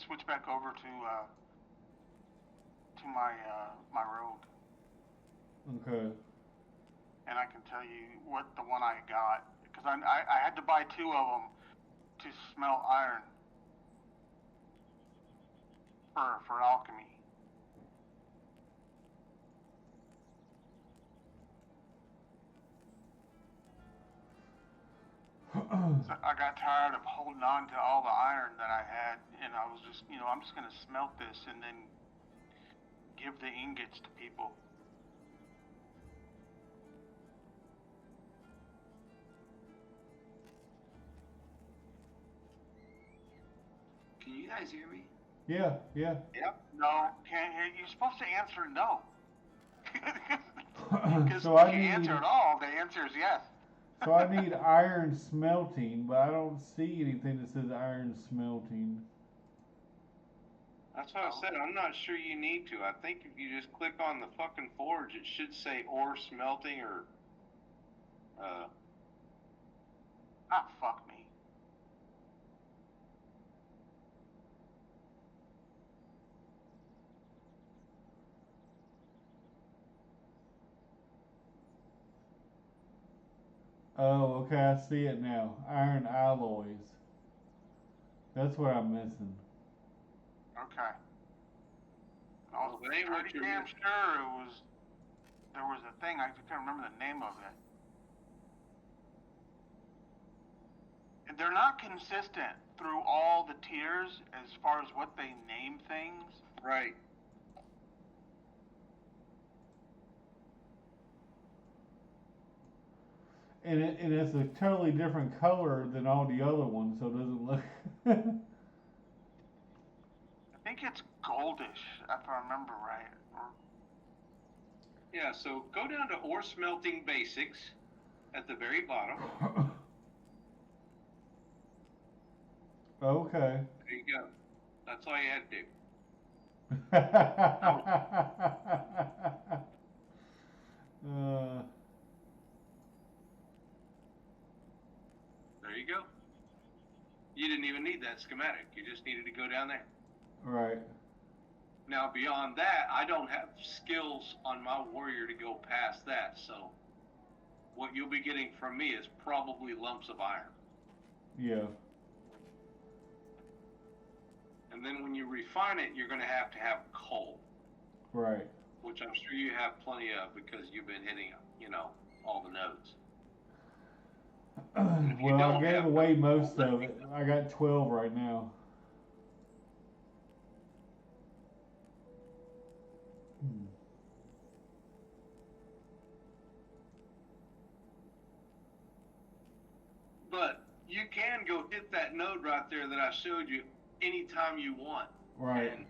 switch back over to my my road. Okay. And I can tell you what the one I got, because I had to buy 2 of them to smelt iron for alchemy. So I got tired of holding on to all the iron that I had, and I was just, I'm just gonna smelt this and then give the ingots to people. Can you guys hear me? Yeah, yeah. Yep. No, can't hear. You're supposed to answer no. Because So if I you need answer at all, the answer is yes. so I need iron smelting, but I don't see anything that says iron smelting. That's what I said. I'm not sure you need to. I think if you just click on the fucking forge, it should say ore smelting or. Fuck me. Oh, okay, I see it now. Iron alloys. That's what I'm missing. Okay. I was Well, it ain't what pretty you're damn missing. sure there was a thing, I can't remember the name of it. And they're not consistent through all the tiers as far as what they name things. Right. And it's a totally different color than all the other ones, so it doesn't look. I think it's goldish, if I remember right. Yeah, so go down to ore smelting basics at the very bottom. Okay. There you go. That's all you had to do. There you go. You didn't even need that schematic. You just needed to go down there. Right. Now, beyond that, I don't have skills on my warrior to go past that, so what you'll be getting from me is probably lumps of iron. Yeah. And then when you refine it, you're going to have coal. Right. Which I'm sure you have plenty of because you've been hitting, all the nodes. Well, I gave away most of it. I got 12 right now. But you can go hit that node right there that I showed you anytime you want. Right. And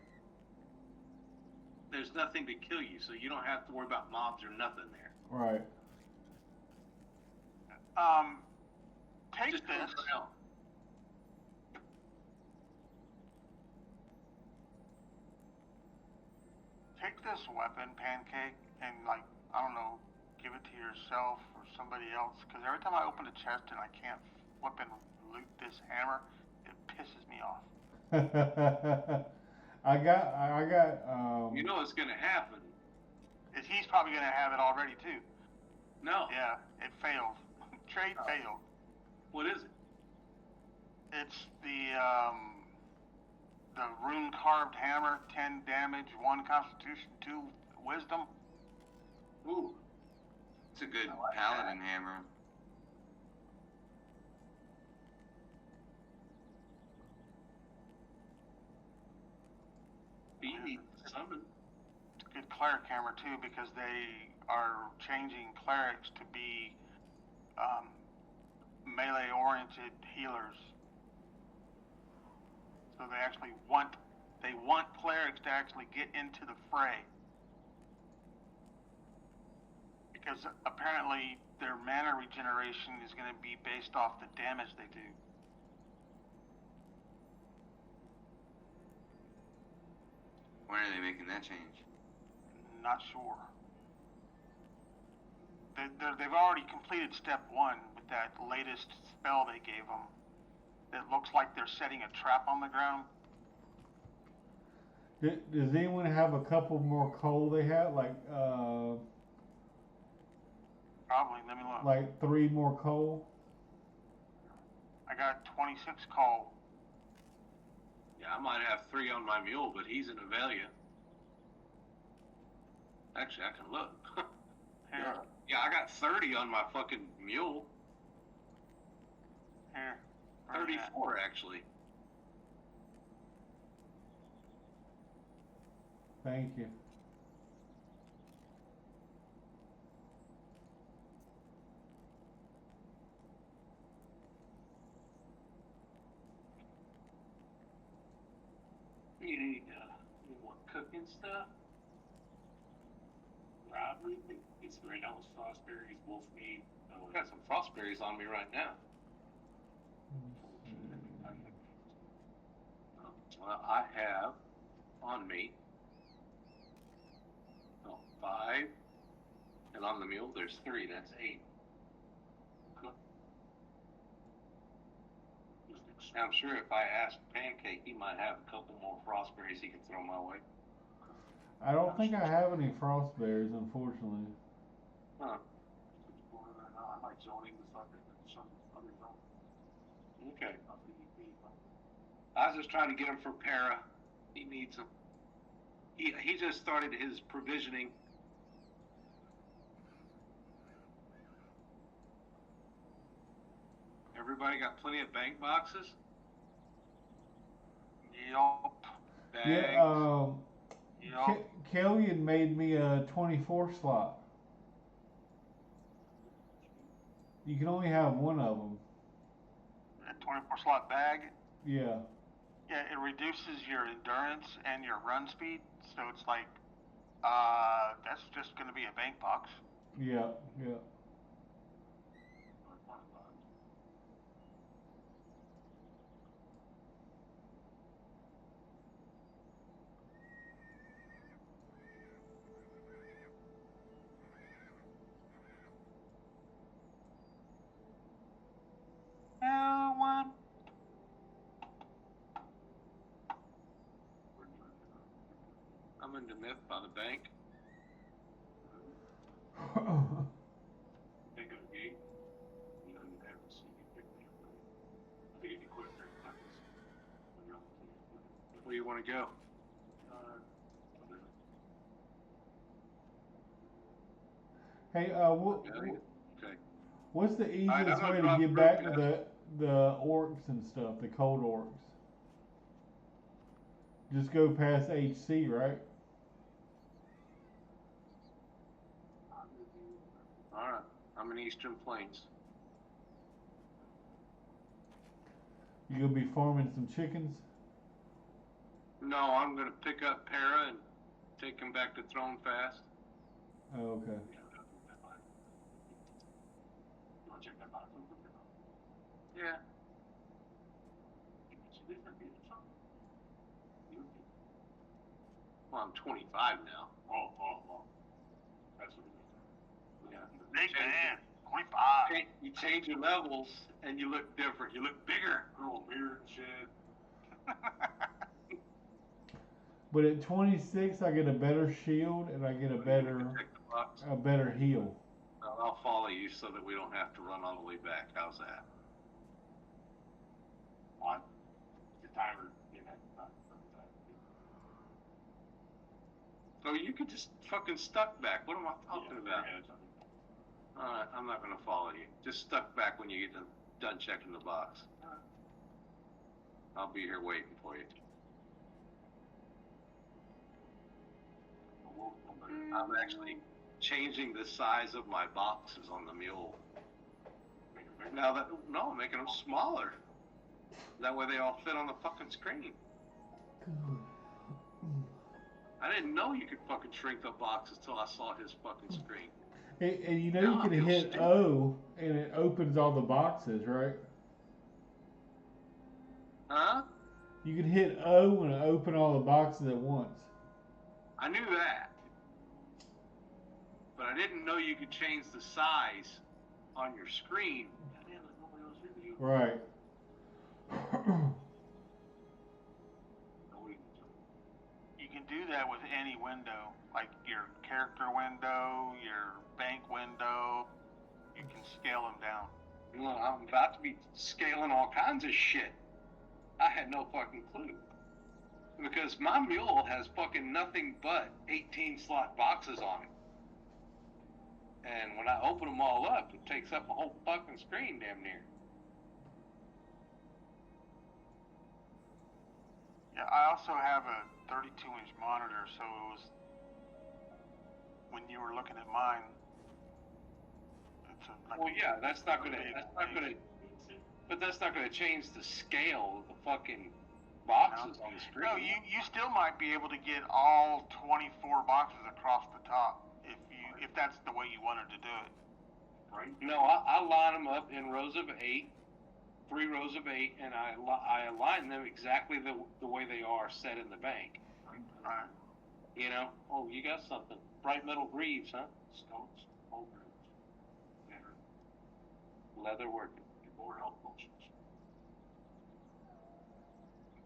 there's nothing to kill you, so you don't have to worry about mobs or nothing there. Right. Take Just this. Take this weapon, Pancake, and I don't know, give it to yourself or somebody else. Because every time I open a chest and I can't flip and loot this hammer, it pisses me off. I got. You know what's gonna happen. He's probably gonna have it already too. No. Yeah, it failed. Trade failed. What is it? It's the rune carved hammer, 10 damage, 1 constitution, 2 wisdom. Ooh. It's a good paladin hammer. You need summon. It's a good cleric hammer too because they are changing clerics to be melee oriented healers. So they actually want clerics to actually get into the fray. Because apparently their mana regeneration is going to be based off the damage they do. When are they making that change? Not sure. They've already completed step 1 with that latest spell they gave them. It looks like they're setting a trap on the ground. Does anyone have a couple more coal they have? Probably. Let me look. Like 3 more coal? I got 26 coal. Yeah, I might have 3 on my mule, but he's in Avelia. Actually, I can look. Here. Yeah, I got 30 on my fucking mule. Here. Where's that? 34 actually. Thank you. You need more cooking stuff. Robbery, it's right now it's frostberries, wolf meat. I've got some frostberries on me right now. Well, I have on me 5, and on the mule there's 3. That's 8. I'm sure if I asked Pancake, he might have a couple more frostberries he could throw my way. I don't think I have any frostberries, unfortunately. Huh. I might join the fucking some other zone. Okay. I was just trying to get him for Para. He needs them. He just started his provisioning. Everybody got plenty of bank boxes? Yup. Bags? Yeah, Yup. Kellyan made me a 24 slot. You can only have one of them. A 24 slot bag. Yeah. Yeah, it reduces your endurance and your run speed. So it's like, that's just going to be a bank box. Yeah, yeah. No one. I'm in the myth by the bank. Think of the gate. You know, you have to see you pick me up. I think it'd be quick. Where you want to go? Hey, Okay. what's the right, I'm easiest gonna way to drop get group back to text. the orcs and stuff, the cold orcs? Just go past HC, right? All right. I'm in Eastern Plains. You gonna be farming some chickens? No, I'm going to pick up Para and take him back to Throne Fast. Oh, okay. You want to check that box? Yeah. Well, I'm 25 now. Oh. That's what it is. Yeah. Big man. 25. You change your levels and you look different. You look bigger. Grow a beard and shit. But at 26, I get a better shield and I get a better Check the box. heal. I'll follow you so that we don't have to run all the way back. How's that? On the timer, you know, So you could just fucking stuck back. What am I talking about? Alright, I'm not gonna follow you. Just stuck back when you get done checking the box. I'll be here waiting for you. I'm actually changing the size of my boxes on the mule. I'm making them smaller. That way they all fit on the fucking screen. I didn't know you could fucking shrink the boxes till I saw his fucking screen. And you know Now you I can feel hit stupid. O and it opens all the boxes, right? Huh? You can hit O and open all the boxes at once. I knew that. But I didn't know you could change the size on your screen. Right. You can do that with any window, like your character window, your bank window. You can scale them down. Well, I'm about to be scaling all kinds of shit. I had no fucking clue. Because my mule has fucking nothing but 18 slot boxes on it. And when I open them all up, it takes up a whole fucking screen damn near. Yeah, I also have a 32-inch monitor, so it was when you were looking at mine. It's a, like Well, yeah, that's not gonna change the scale of the fucking boxes on the screen. No, you still might be able to get all 24 boxes across the top if that's the way you wanted to do it. Right? No, I line them up in rows of 8, 3 rows of 8, and I align them exactly the way they are set in the bank. Right. You know? Oh, you got something. Bright metal greaves, huh? Stones, boulders, better, Leather working. and more health potions.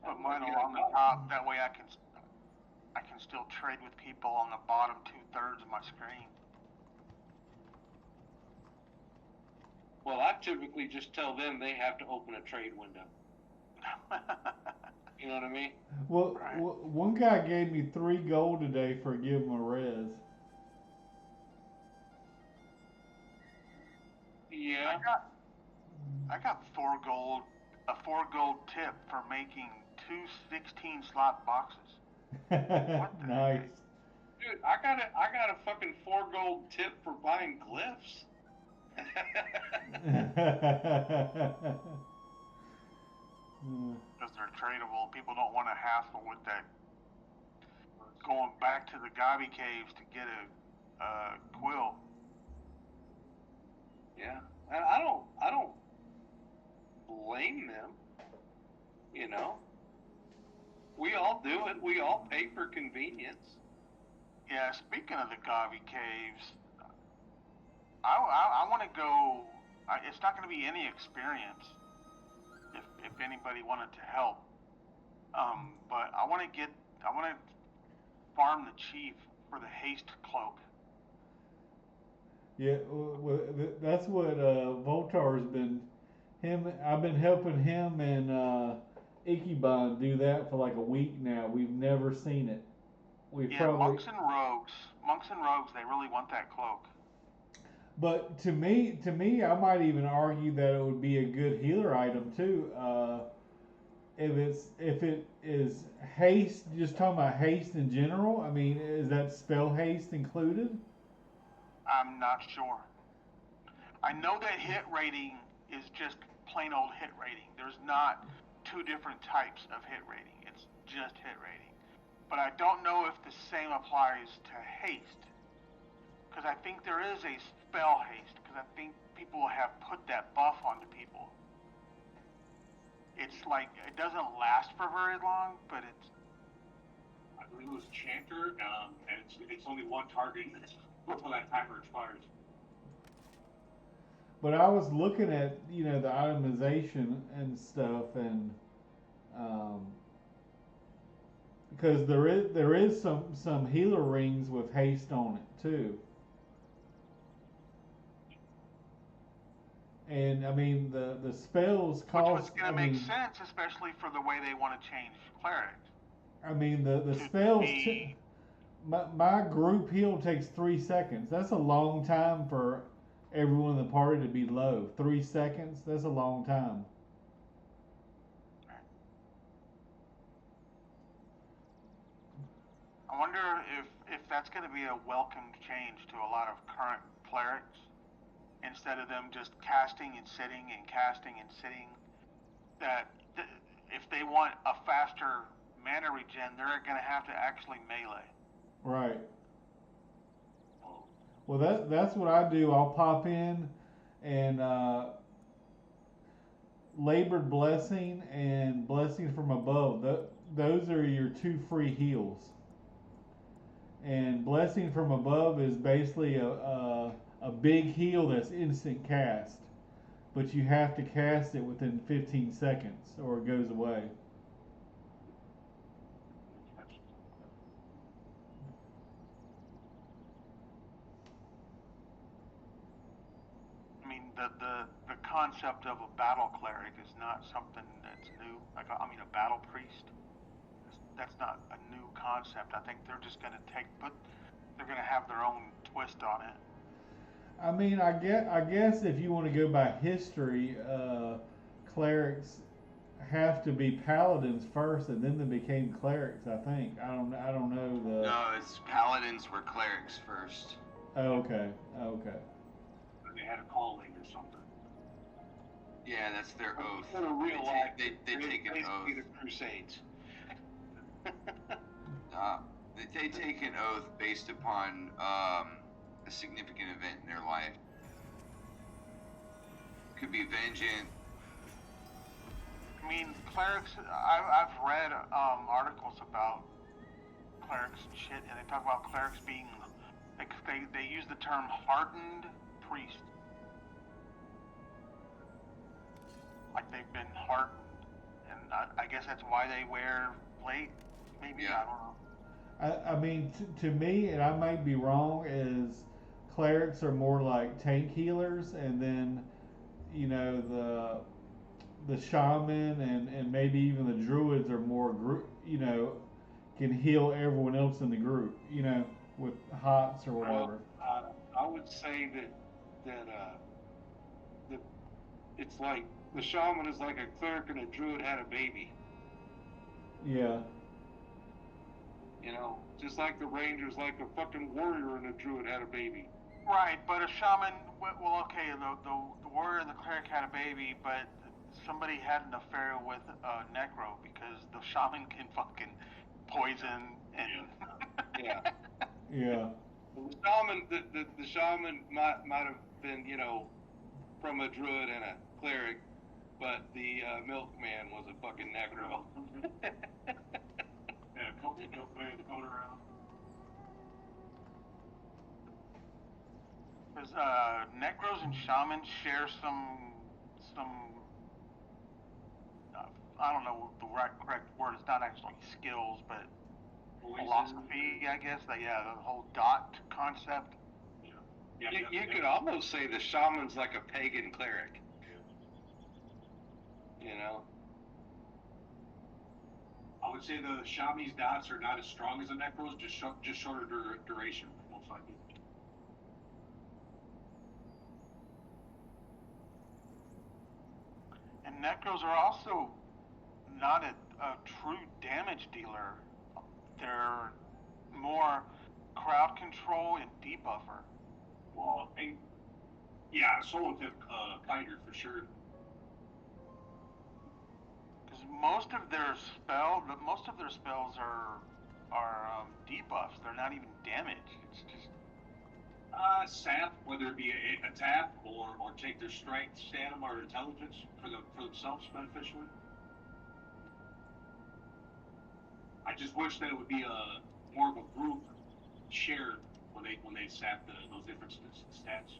Put mine along the top. That way I can still trade with people on the bottom 2/3 of my screen. Well, I typically just tell them they have to open a trade window. You know what I mean? Well, Right. one guy gave me 3 gold today for giving him a res. Yeah. I got 4 gold, a 4 gold tip for making 2 16-slot boxes. Nice. Dude, I got a fucking 4 gold tip for buying glyphs. Because they're tradable. People don't want to hassle with that. Going back to the gaidi caves to get a quill. Yeah, and I don't blame them. You know, we all do it. We all pay for convenience. Yeah, speaking of the gaidi caves, I want to go. It's not going to be any experience if anybody wanted to help. But I want to farm the chief for the haste cloak. Yeah, well, that's what Voltar's been. I've been helping him and Ichiban do that for like a week now. We've never seen it. Monks and rogues, they really want that cloak. But to me, I might even argue that it would be a good healer item too. If it is haste, just talking about haste in general. I mean, is that spell haste included? I'm not sure. I know that hit rating is just plain old hit rating. There's not 2 different types of hit rating. It's just hit rating. But I don't know if the same applies to haste. Because I think there is a spell haste. Because I think people have put that buff onto people. It's like, it doesn't last for very long, but it's... I believe it was Chanter, and it's only one target before that timer expires. But I was looking at the itemization and stuff, and because there is some healer rings with haste on it too. And I mean the spells cost. Which was going to make sense, especially for the way they want to change clerics. I mean the spells. My group heal takes 3 seconds. That's a long time for everyone in the party to be low. 3 seconds. That's a long time. I wonder if that's going to be a welcomed change to a lot of current clerics. Instead of them just casting and sitting and casting and sitting, that if they want a faster mana regen, they're going to have to actually melee. Right. Well, that's what I do. I'll pop in and labored blessing and blessing from above. Those are your 2 free heals. And blessing from above is basically a big heal that's instant cast, but you have to cast it within 15 seconds or it goes away. the concept of a battle cleric is not something that's new. Like I mean, a battle priest. That's not a new concept. I think they're just gonna they're gonna have their own twist on it. I mean, I guess if you want to go by history, clerics have to be paladins first, and then they became clerics. I think. I don't know the. No, it's paladins were clerics first. Oh, okay. Okay. They had a calling or something. Yeah, that's their oath. In a real life, They take an oath. the Crusades. They take an oath based upon a significant event in their life. Could be vengeance. I mean, clerics. I've read articles about clerics and shit, and they talk about clerics being like they use the term hardened priest. Like they've been hardened, and I guess that's why they wear plate. Maybe Yeah. I don't know. I mean, to me, and I might be wrong, is clerics are more like tank healers, and then you know the shaman and maybe even the druids are more can heal everyone else in the group, with hots or whatever. I would say that it's like the shaman is like a cleric and a druid had a baby. Yeah. You know, just like the ranger's like a fucking warrior and a druid had a baby. Right, but a shaman. Well, okay, the warrior and the cleric had a baby, but somebody had an affair with a necro because the shaman can fucking poison and. Yeah. Yeah. The shaman might have been, from a druid and a cleric, but the milkman was a fucking necro. Yeah, a couple of milkmen going around. Because necros and shamans share some I don't know the correct word. It's not actually skills, but philosophy, I guess. The whole dot concept. Yeah. You could almost say the shaman's like a pagan cleric. You know? I would say the Shami's dots are not as strong as the Necros, just shorter duration, most likely. And necros are also not a true damage dealer. They're more crowd control and debuffer. Well, yeah, Soul Tip kinder for sure. Because most of their spells are debuffs. They're not even damage. It's just Sap, whether it be a tap or take their strength, stamina, or intelligence for themselves beneficially. I just wish that it would be more of a group shared when they sap those different stats.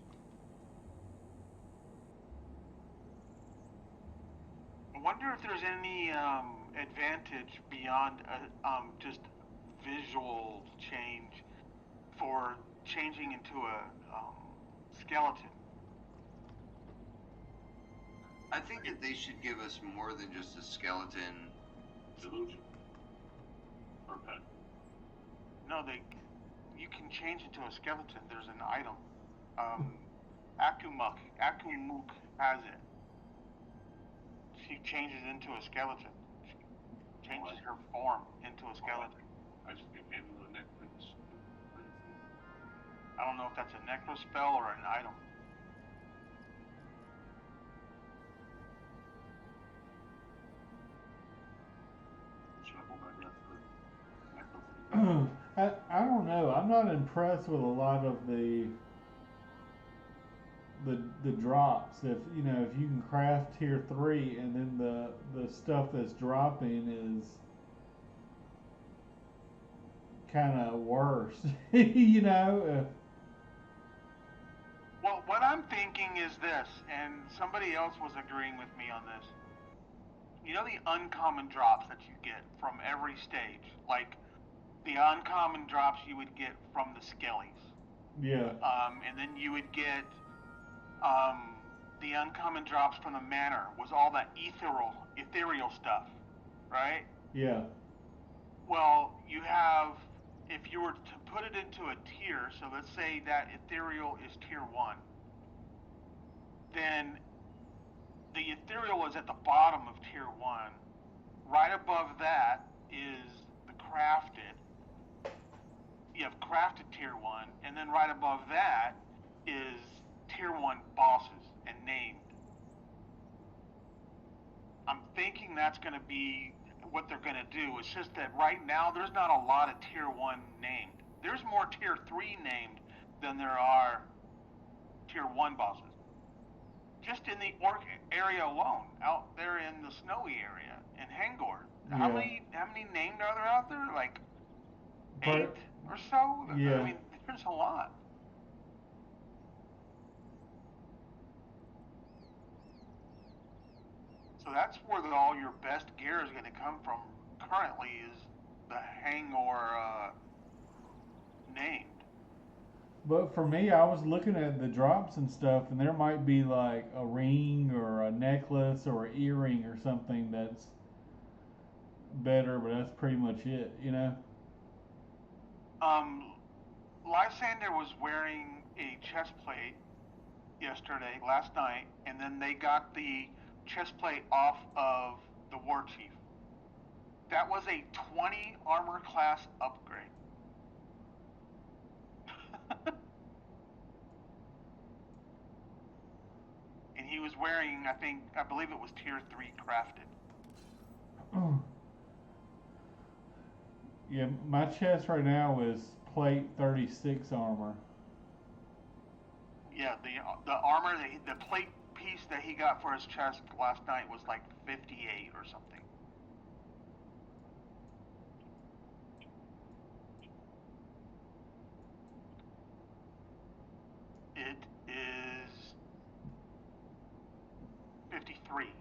I wonder if there's any advantage beyond just visual change for changing into a skeleton. I think that they should give us more than just a skeleton. Delusion. Or pet. No, you can change into a skeleton. There's an item. Akumuk has it. She changes into a skeleton. She changes her form into a skeleton. I just get maybe the necklace. I don't know if that's a necro spell or an item. I don't know. I'm not impressed with a lot of the drops. If you can craft tier 3 and then the stuff that's dropping is kind of worse. Well, what I'm thinking is this, and somebody else was agreeing with me on this. You know the uncommon drops that you get from every stage, like the uncommon drops you would get from the skellies. Yeah. And then you would get the uncommon drops from the manor was all that ethereal stuff, right? Yeah. Well, you have, if you were to put it into a tier, so let's say that ethereal is tier 1, then the ethereal is at the bottom of tier 1. Right above that is the crafted. You have crafted tier 1, and then right above that is tier 1 bosses and named. I'm thinking that's going to be what they're going to do. It's just that right now there's not a lot of tier 1 named. There's more tier 3 named than there are tier 1 bosses. Just in the orc area alone, out there in the snowy area in Hangor. Yeah. How many named are there out there? Like 8 or so? Yeah. I mean, there's a lot. So that's where all your best gear is going to come from currently, is the Hangor named. But for me, I was looking at the drops and stuff, and there might be like a ring or a necklace or an earring or something that's better, but that's pretty much it, you know? Lysander was wearing a chest plate last night, and then they got the chest plate off of the war chief. That was a 20 armor class upgrade. And he was wearing, I believe it was tier 3 crafted. Yeah, my chest right now is plate 36 armor. Yeah, the armor, the plate piece that he got for his chest last night was like 58 or something. It is 53.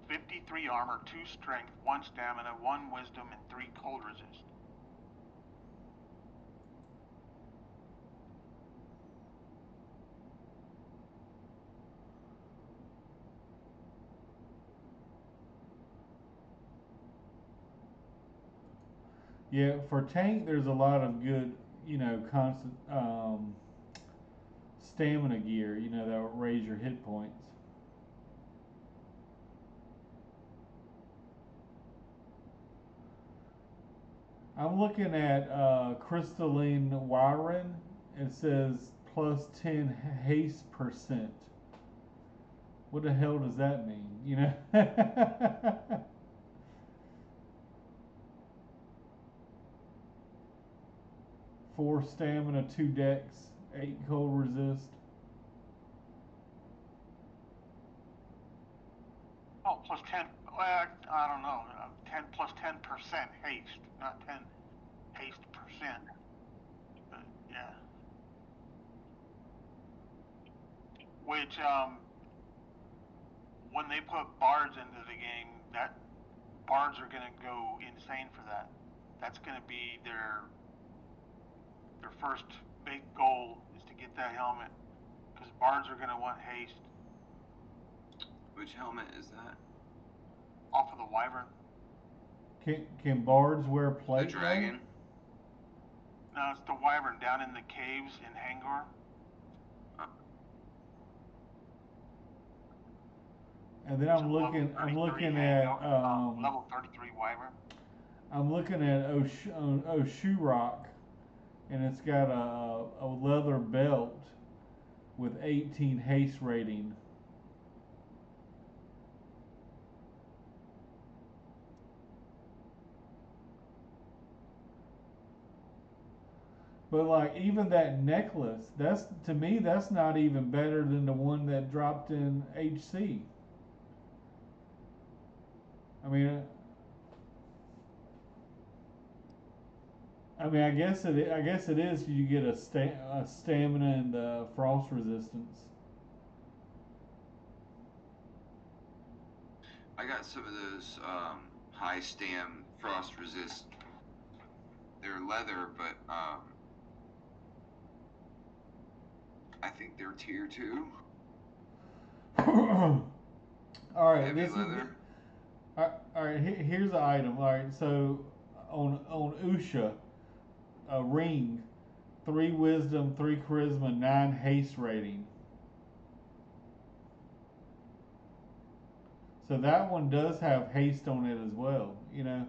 53 armor, 2 strength, 1 stamina, 1 wisdom, and 3 cold resist. Yeah, for tank, there's a lot of good, you know, constant stamina gear, you know, that will raise your hit points. I'm looking at crystalline wiring. It says plus 10 haste percent. What the hell does that mean? You know? 4 stamina, 2 dex, 8 cold resist. Oh, plus 10, well, I don't know, 10 plus 10% haste, not 10 haste percent. But, yeah. Which, when they put bards into the game, that bards are going to go insane for that. That's going to be their first big goal, is to get that helmet, because bards are going to want haste. Which helmet is that? Off of the wyvern. Can bards wear plate? The dragon? No, it's the wyvern down in the caves in Hangor. And then I'm looking at level 33 wyvern. I'm looking at Oshurok, and it's got a leather belt with 18 haste rating. But like even that necklace, that's, to me, that's not even better than the one that dropped in HC. I mean, I guess it is. You get a stamina and frost resistance. I got some of those high stam frost resist. They're leather, but I think they're tier 2. All right, Heavy this is leather. all right. Here's the item. All right, so on Usha, a ring, 3 wisdom, 3 charisma, 9 haste rating. So that one does have haste on it as well. You know.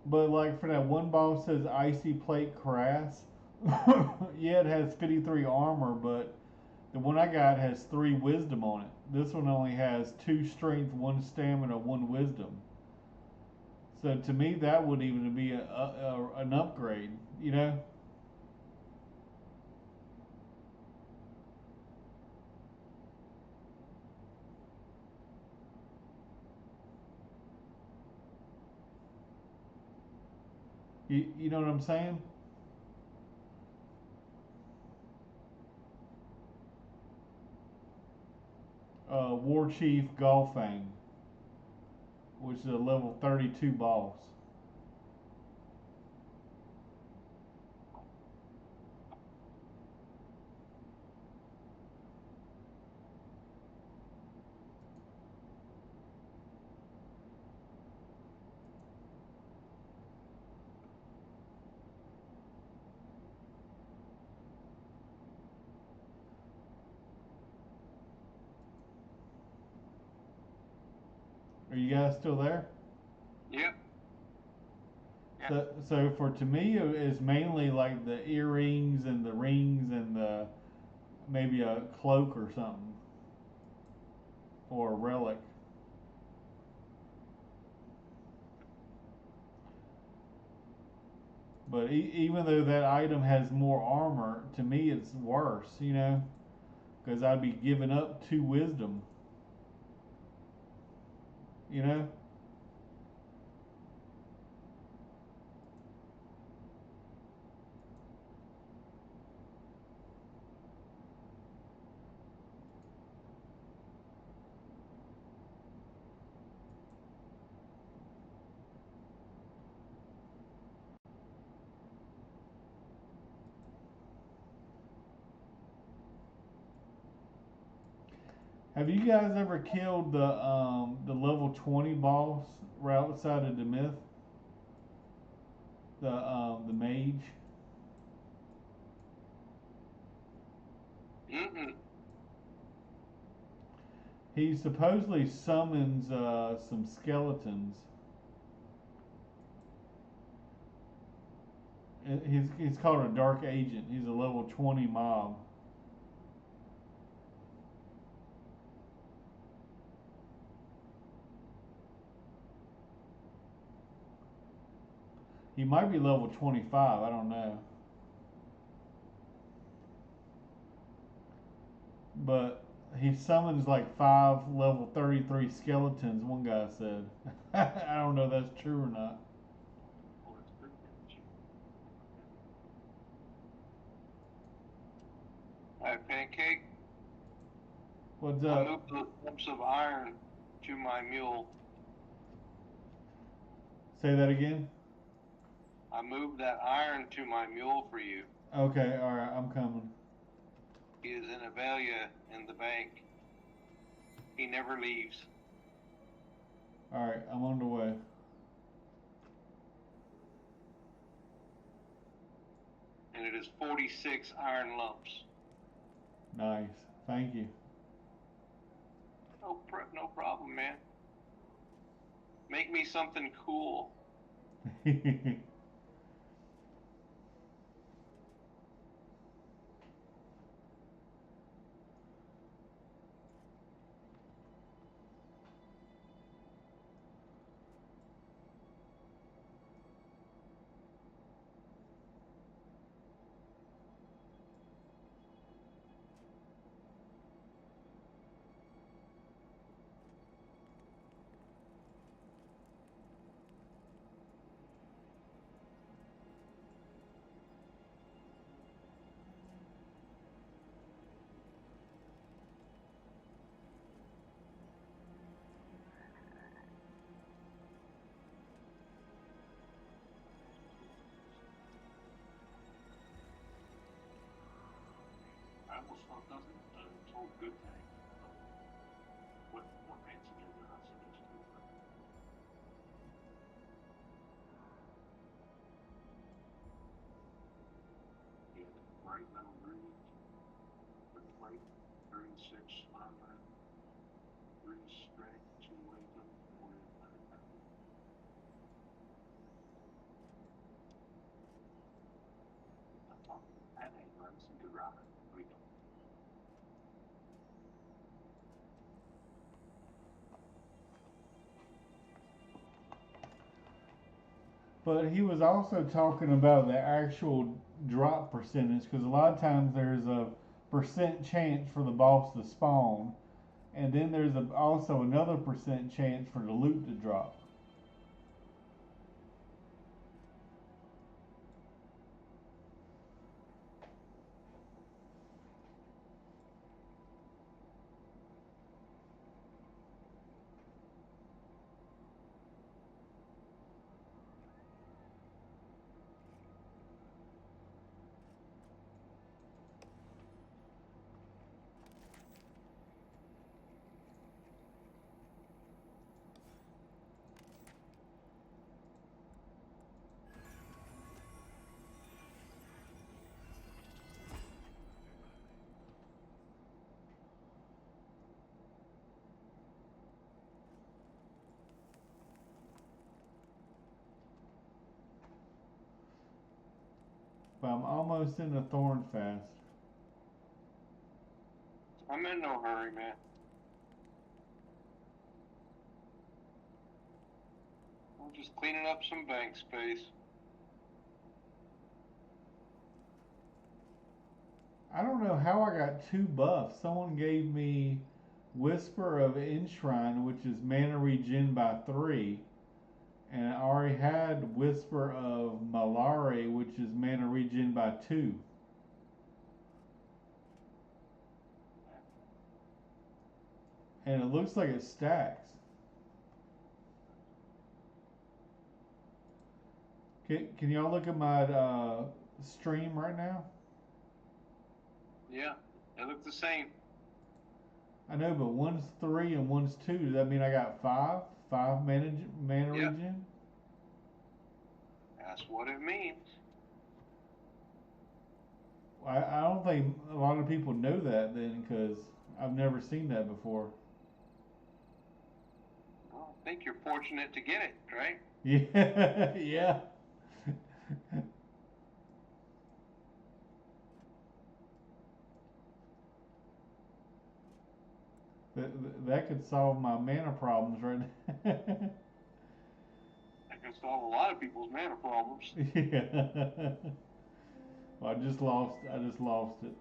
But like for that one boss says icy plate crass. Yeah, it has 53 armor, but the one I got has 3 wisdom on it. This one only has 2 strength, 1 stamina, 1 wisdom. So to me, that would even be an upgrade. You know. You know what I'm saying? War Chief Golfang, which is a level 32 boss. Are you guys still there? Yep. So for to me, it's mainly like the earrings and the rings and the maybe a cloak or something or a relic. But even though that item has more armor, to me it's worse. You know, because I'd be giving up 2 wisdom. You know. Have you guys ever killed the level 20 boss right outside of the myth? The mage. Mm-mm. He supposedly summons some skeletons. He's called a dark agent. He's a level 20 mob. He might be level 25. I don't know. But he summons like 5 level 33 skeletons. One guy said. I don't know if that's true or not. Hey, Pancake, What's I up? moved the lumps of iron to my mule. Say that again. I moved that iron to my mule for you. Okay, all right, I'm coming. He is in Avelia in the bank. He never leaves. All right, I'm on the way. And it is 46 iron lumps. Nice. Thank you. No problem, man. Make me something cool. good thing. What more fancy they're not supposed to. But yeah, the bright metal green, the white 36 armor, 3 strength, 2 wisdom, 4 attack. That ain't right. It's a good rocket. We go. But he was also talking about the actual drop percentage, because a lot of times there's a percent chance for the boss to spawn, and then there's also another percent chance for the loot to drop. But I'm almost in the thorn fast. I'm in no hurry, man. I'm just cleaning up some bank space. I don't know how I got 2 buffs. Someone gave me Whisper of Enshrine, which is mana regen by 3. And I already had Whisper of Malari, which is mana regen by 2. And it looks like it stacks. Can y'all look at my stream right now? Yeah, they look the same. I know, but one's 3 and one's 2. Does that mean I got 5? 5 mana Yep. regen? That's what it means. I don't think a lot of people know that then, because I've never seen that before. Well, I think you're fortunate to get it, right? Yeah, yeah. That could solve my mana problems right now. That can solve a lot of people's mana problems. Yeah. Well, I just lost it.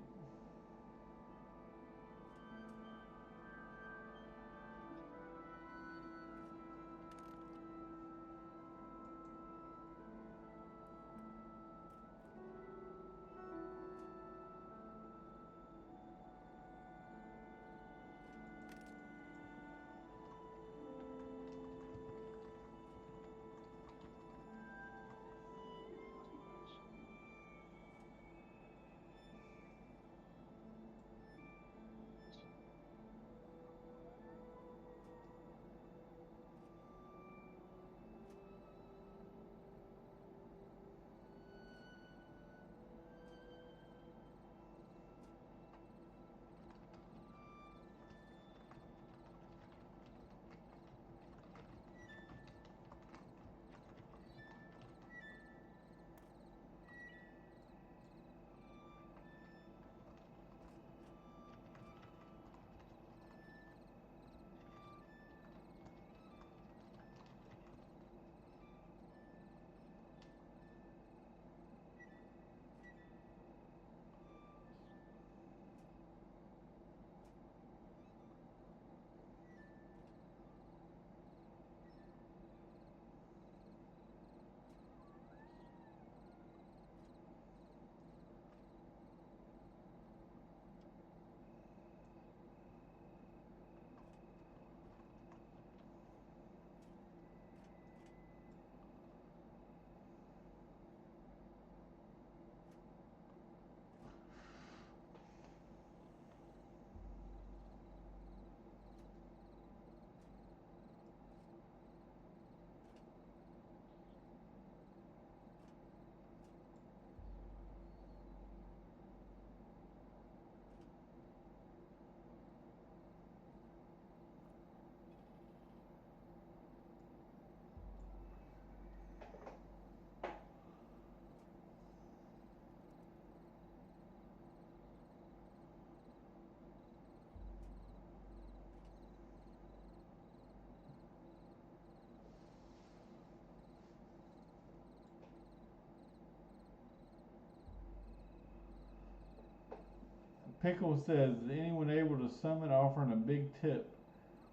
Pickle says, is anyone able to summon offering a big tip,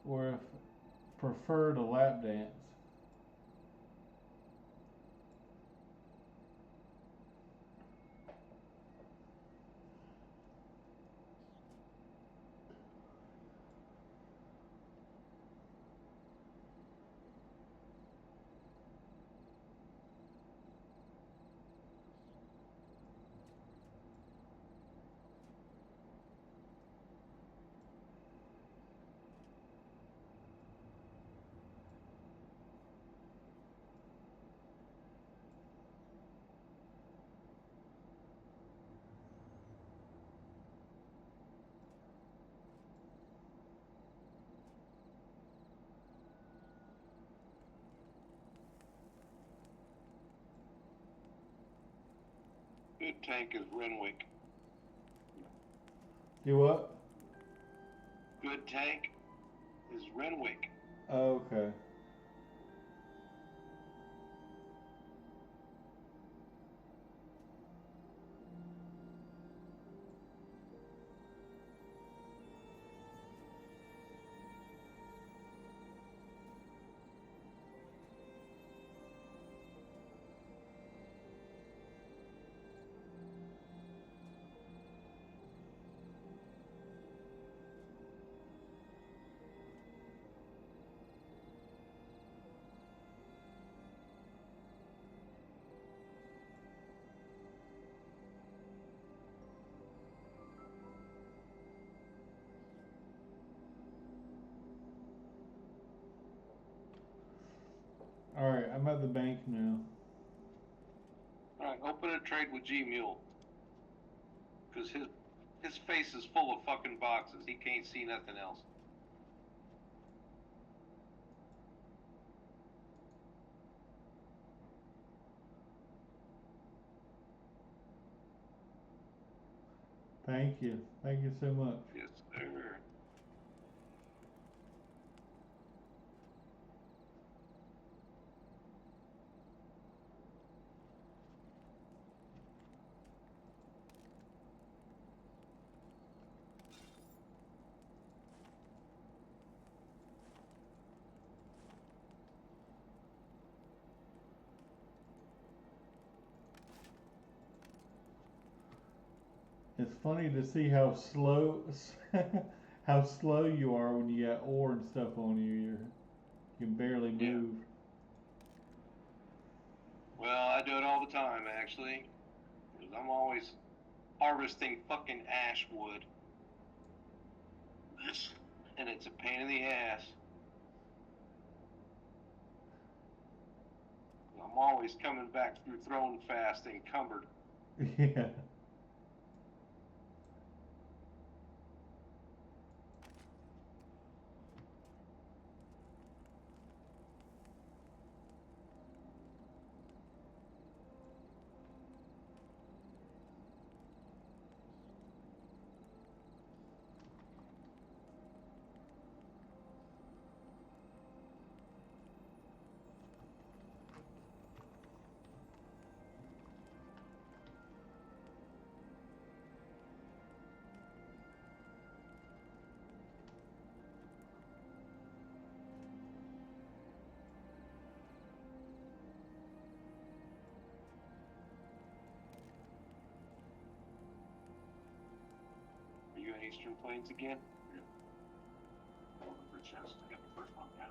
or if preferred a lap dance? Good tank is Renwick. Do what? Good tank is Renwick. Oh, okay. Alright, I'm at the bank now. Alright, open a trade with G Mule. Because his face is full of fucking boxes. He can't see nothing else. Thank you. Thank you so much. Yes, sir. It's funny to see how slow how slow you are when you got ore and stuff on you. You can barely move. Well, I do it all the time, actually. 'Cause I'm always harvesting fucking ash wood. And it's a pain in the ass. I'm always coming back through Throne Fast encumbered. Yeah. Are you in Eastern Plains again? Over the chest. I got the first one down.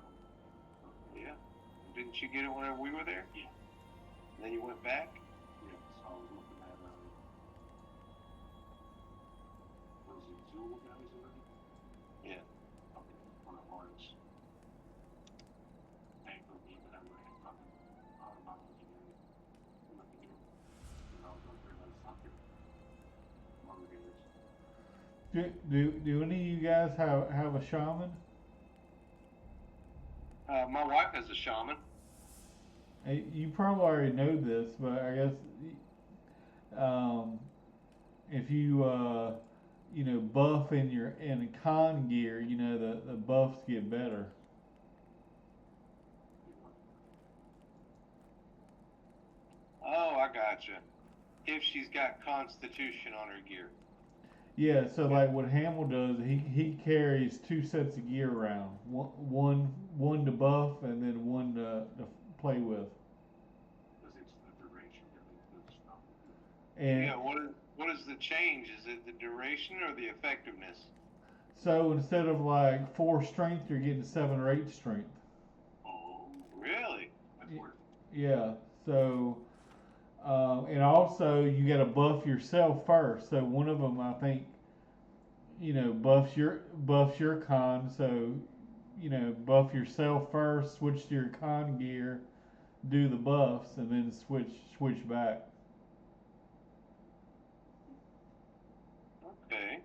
Yeah. Didn't you get it whenever we were there? Yeah. And then you went back? Yeah, so I was looking at was it Zool guys already? Yeah. Okay, one of ours. Anchor me, but I ran fucking out of my engineering. I'm like, you know, and I was like, they're like, fuck it. Mother gators. Do any of you guys have a shaman? My wife has a shaman. Hey, you probably already know this, but I guess if you buff in con gear, the buffs get better. Oh, I gotcha. If she's got Constitution on her gear. Yeah, so like what Hamill does, he carries two sets of gear around, one to buff and then one to play with. Because it's the duration that makes good stuff. And Yeah, what is the change? Is it the duration or the effectiveness? so instead of like 4 strength, you're getting 7 or 8 strength. Oh, Really? that's Y- worth Yeah. So and also you got to buff yourself first. So one of them, I think, buffs your con. So buff yourself first, switch to your con gear, do the buffs, and then switch back. Okay.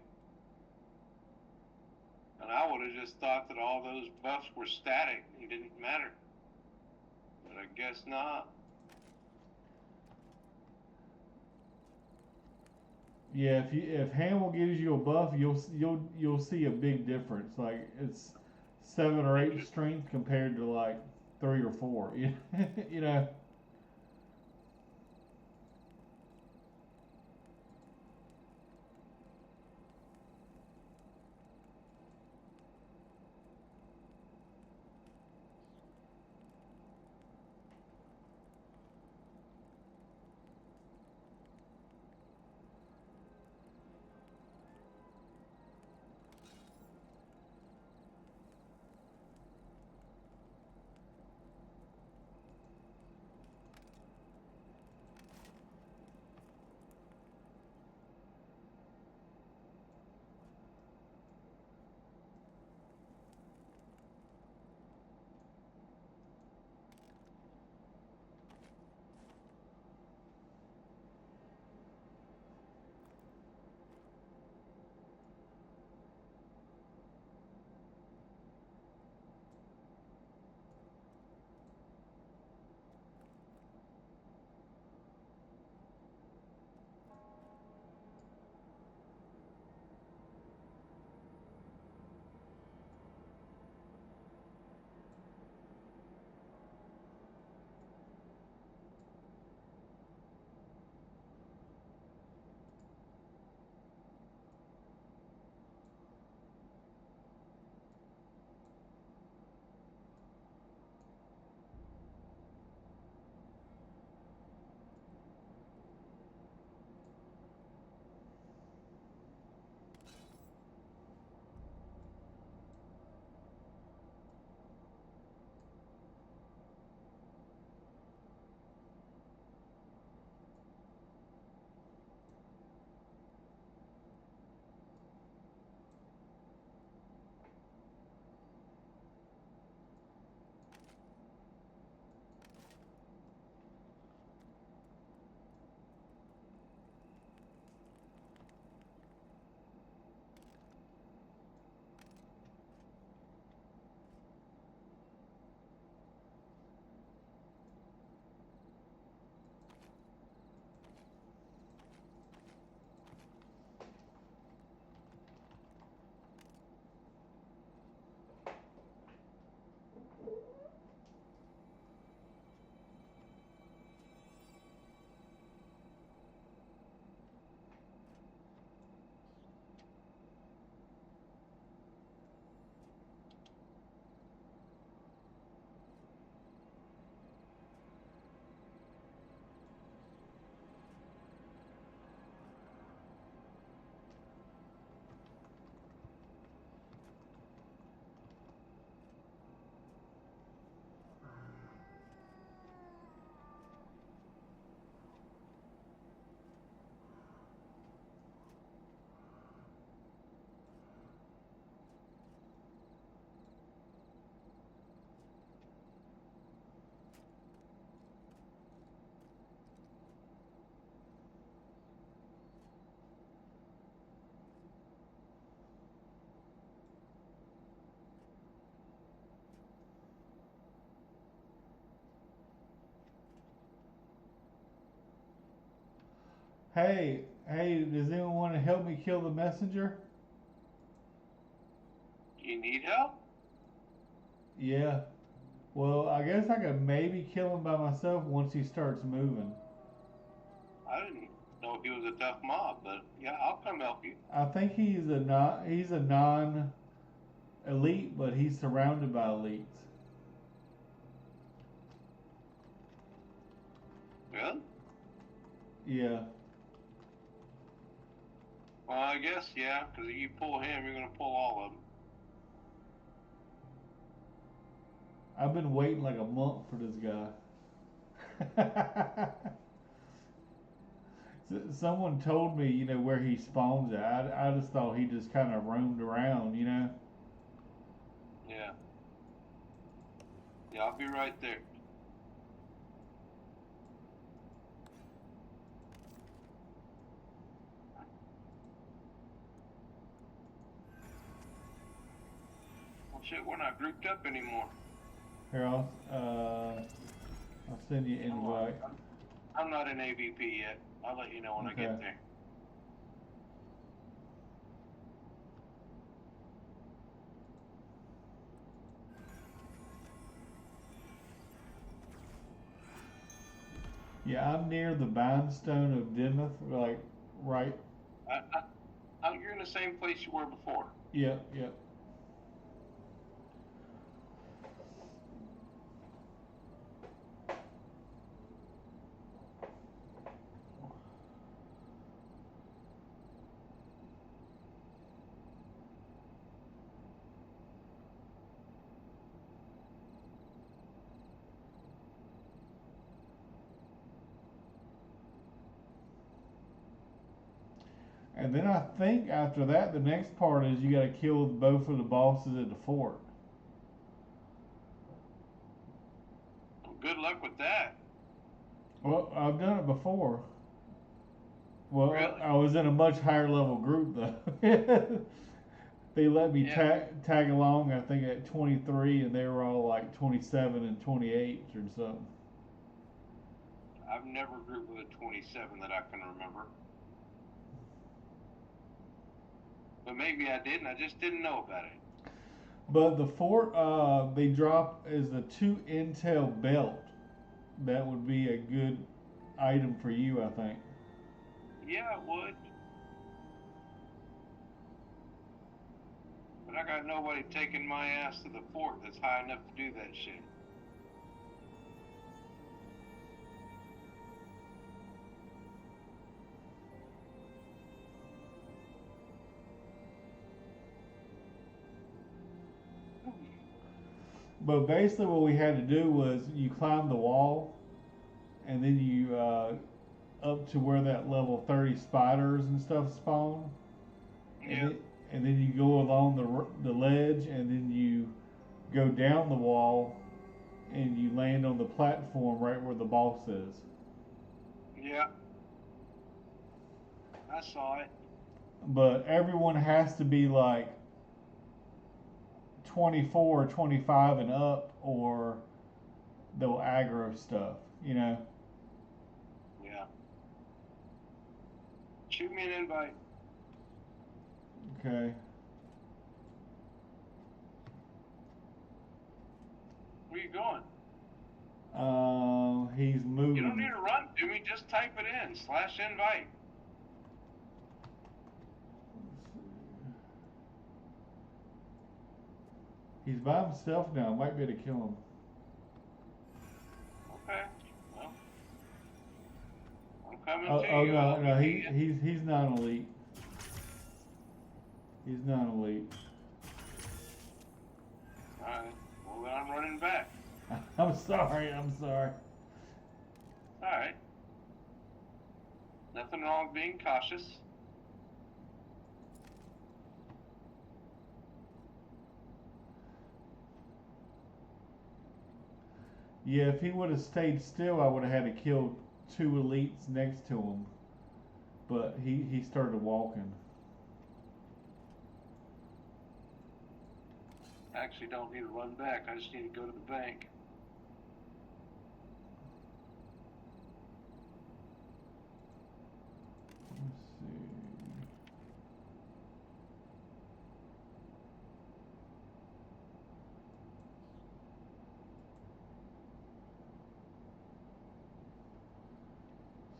And I would have just thought that all those buffs were static and didn't matter. But I guess not. Yeah, if Hamill gives you a buff, you'll see a big difference. Like it's 7 or 8 strength compared to like 3 or 4. You know. Hey, does anyone want to help me kill the messenger? You need help? Yeah. Well, I guess I could maybe kill him by myself once he starts moving. I didn't. know if he was a tough mob, but yeah, I'll come help you. I think he's a non-elite, but he's surrounded by elites. Really? Yeah. Well, I guess, yeah, because if you pull him, you're going to pull all of them. I've been waiting like a month for this guy. Someone told me, where he spawns at. I just thought he just kind of roamed around, Yeah. Yeah, I'll be right there. Well, shit, we're not grouped up anymore. Here, I'll send you an invite. I'm not in AVP yet. I'll let you know when I get there. Yeah, I'm near the Bindstone of Dimmoth, like right. You're in the same place you were before. Yep. And then I think after that, the next part is you got to kill both of the bosses at the fort. Well, good luck with that. Well, I've done it before. Well, really? I was in a much higher level group though. They let me tag along, I think at 23, and they were all like 27 and 28 or something. I've never grouped with a 27 that I can remember. But maybe I did, and I just didn't know about it. But the fort they drop is a 2 intel belt. That would be a good item for you, I think. Yeah, it would. But I got nobody taking my ass to the fort that's high enough to do that shit. But basically what we had to do was you climb the wall, and then you up to where that level 30 spiders and stuff spawn. Yeah. And then you go along the ledge, and then you go down the wall, and you land on the platform right where the boss is. Yeah. I saw it. But everyone has to be like 24 or 25 and up, or they'll aggro stuff, Yeah. Shoot me an invite. Okay. Where you going? He's moving. You don't need to run to me. Just type it in. /invite. He's by himself now. Might be able to kill him. Okay. Well, I'm coming to Oh you. no, he's not an elite. He's not an elite. Alright. Well, then I'm running back. I'm sorry. Alright. Nothing wrong with being cautious. Yeah, if he would have stayed still, I would have had to kill 2 elites next to him. But he started walking. I actually don't need to run back. I just need to go to the bank.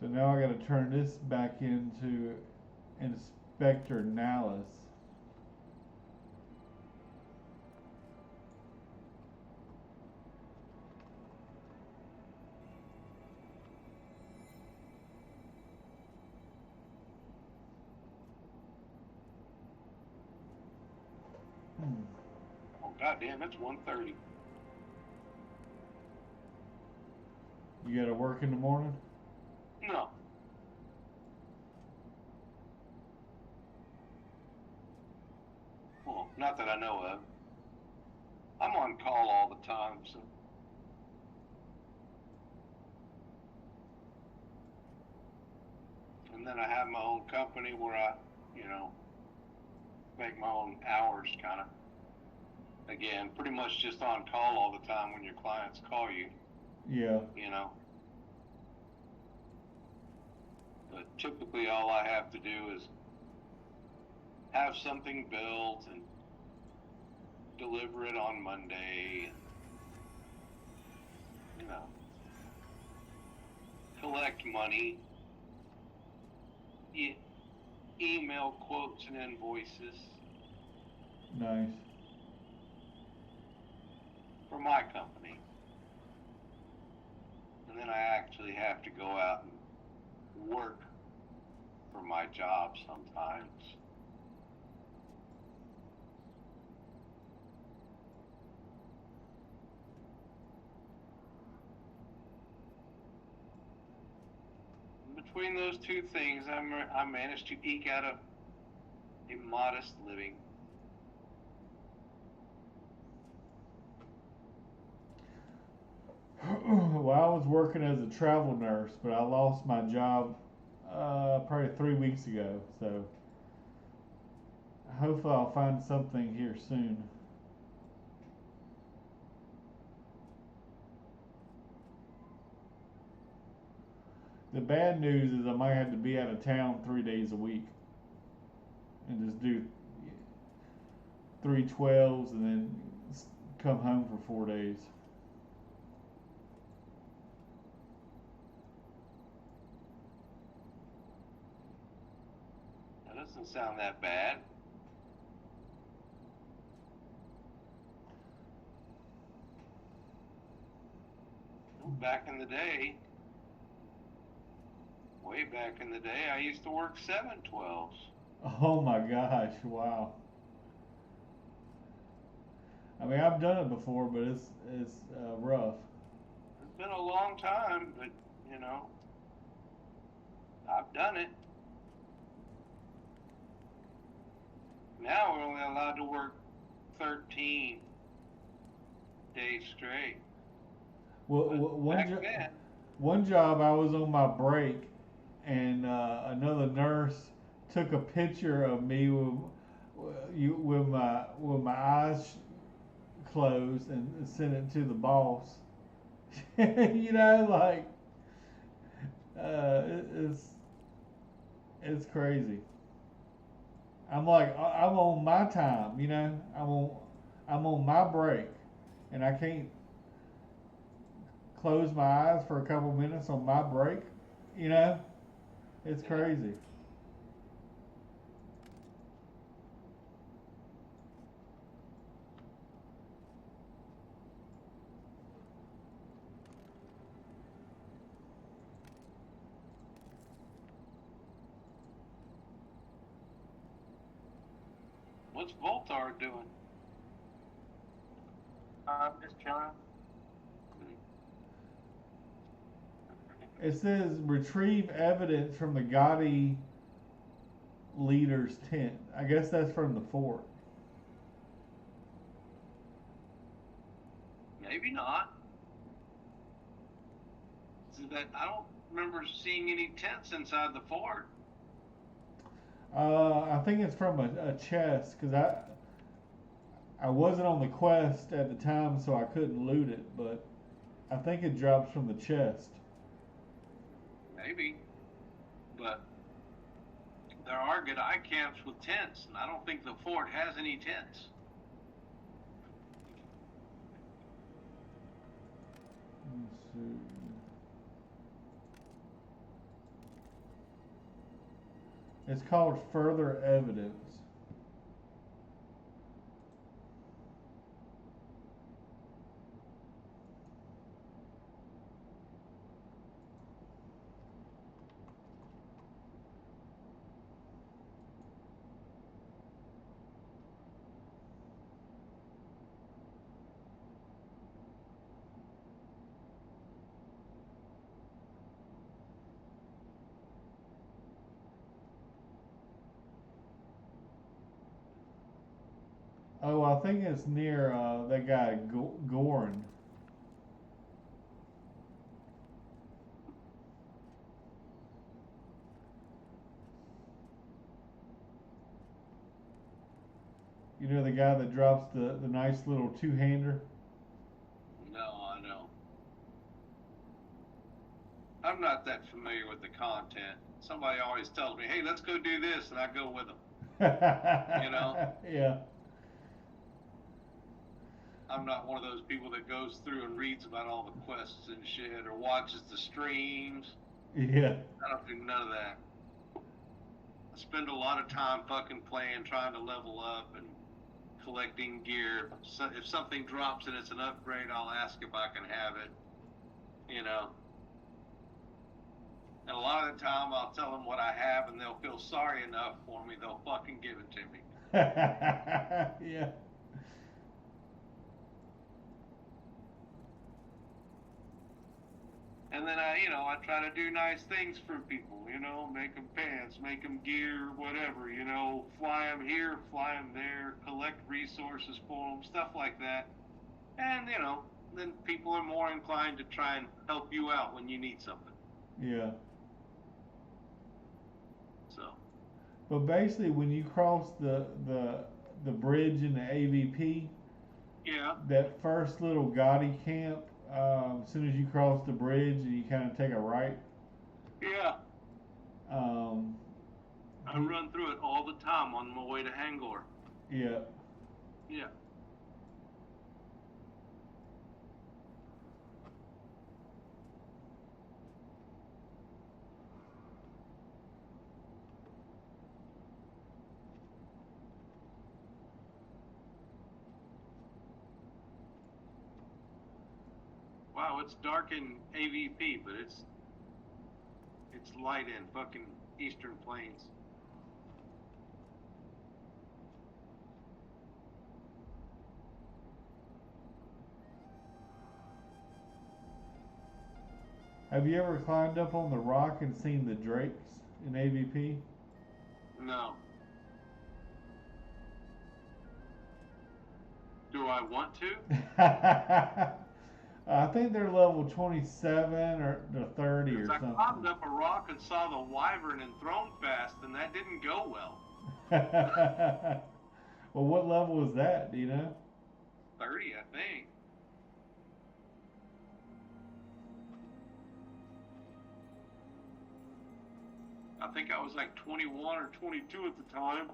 Let's see. So now I got to turn this back into Inspector Nallus. Oh goddamn, it's 1:30. You got to work in the morning? No. Well, not that I know of. I'm on call all the time, so. And then I have my own company where I, make my own hours, kind of. Again, pretty much just on call all the time when your clients call you. Yeah. But typically all I have to do is have something built and deliver it on Monday and, collect money, email quotes and invoices Nice. for my company. And then I actually have to go out and work for my job sometimes. Between those two things, I managed to eke out a modest living. Well, I was working as a travel nurse, but I lost my job probably 3 weeks ago. So hopefully I'll find something here soon. The bad news is I might have to be out of town 3 days a week and just do 3 12s and then come home for 4 days. That doesn't sound that bad. Back in the day, way back in the day, I used to work 7 12s. Oh my gosh, wow. I mean, I've done it before, but it's rough. It's been a long time, but I've done it. Now we're only allowed to work 13 days straight. Well, one job I was on my break, and another nurse took a picture of me with my eyes closed and sent it to the boss. Like it's crazy. I'm like, I'm on my time, I'm on my break, and I can't close my eyes for a couple minutes on my break. It's crazy. What's Voltar doing? I'm just chilling. It says retrieve evidence from the gaidi leader's tent. I guess that's from the fort. Maybe not. So that I don't remember seeing any tents inside the fort. I think it's from a chest, because I wasn't on the quest at the time, so I couldn't loot it, but I think it drops from the chest. Maybe. But there are gaidi camps with tents, and I don't think the fort has any tents. Let's see. It's called Further Evidence. Oh, I think it's near that guy Gorin. You know the guy that drops the nice little two-hander? No, I know. I'm not that familiar with the content. Somebody always tells me, "Hey, let's go do this," and I go with them. You know? Yeah. I'm not one of those people that goes through and reads about all the quests and shit or watches the streams. Yeah. I don't do none of that. I spend a lot of time fucking playing, trying to level up and collecting gear. So if something drops and it's an upgrade, I'll ask if I can have it. You know? And a lot of the time I'll tell them what I have and they'll feel sorry enough for me, they'll fucking give it to me. Yeah. And then I try to do nice things for people, make them pants, make them gear, whatever, fly them here, fly them there, collect resources for them, stuff like that. And, then people are more inclined to try and help you out when you need something. Yeah. So. But basically, when you cross the bridge in the AVP, Yeah. that first little gaidi camp, as soon as you cross the bridge and you kind of take a right. Yeah. I run through it all the time on my way to Hangor. Yeah. Yeah. Wow, it's dark in AVP, but it's light in fucking Eastern Plains. Have you ever climbed up on the rock and seen the drakes in AVP? No. Do I want to? I think they're level 27 or 30 or something. I climbed up a rock and saw the wyvern and thrown fast, and that didn't go well. Well, what level was that? Do you know? 30, I think. I think I was like 21 or 22 at the time.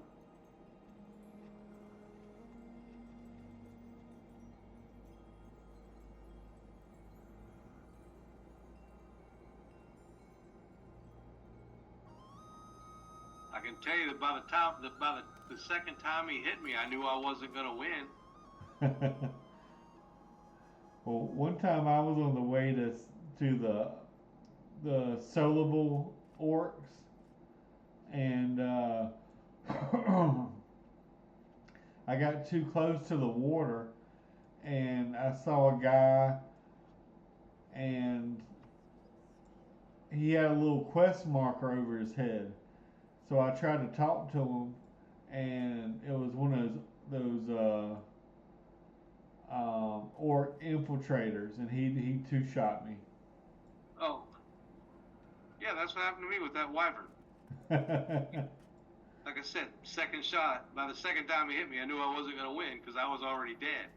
I can tell you that by the second time he hit me, I knew I wasn't going to win. Well, one time I was on the way to the soloable orcs, and I got too close to the water, and I saw a guy, and he had a little quest marker over his head. So I tried to talk to him, and it was one of those orc infiltrators, and he two-shot me. Oh. Yeah, that's what happened to me with that wyvern. Like I said, second shot. By the second time he hit me, I knew I wasn't going to win because I was already dead.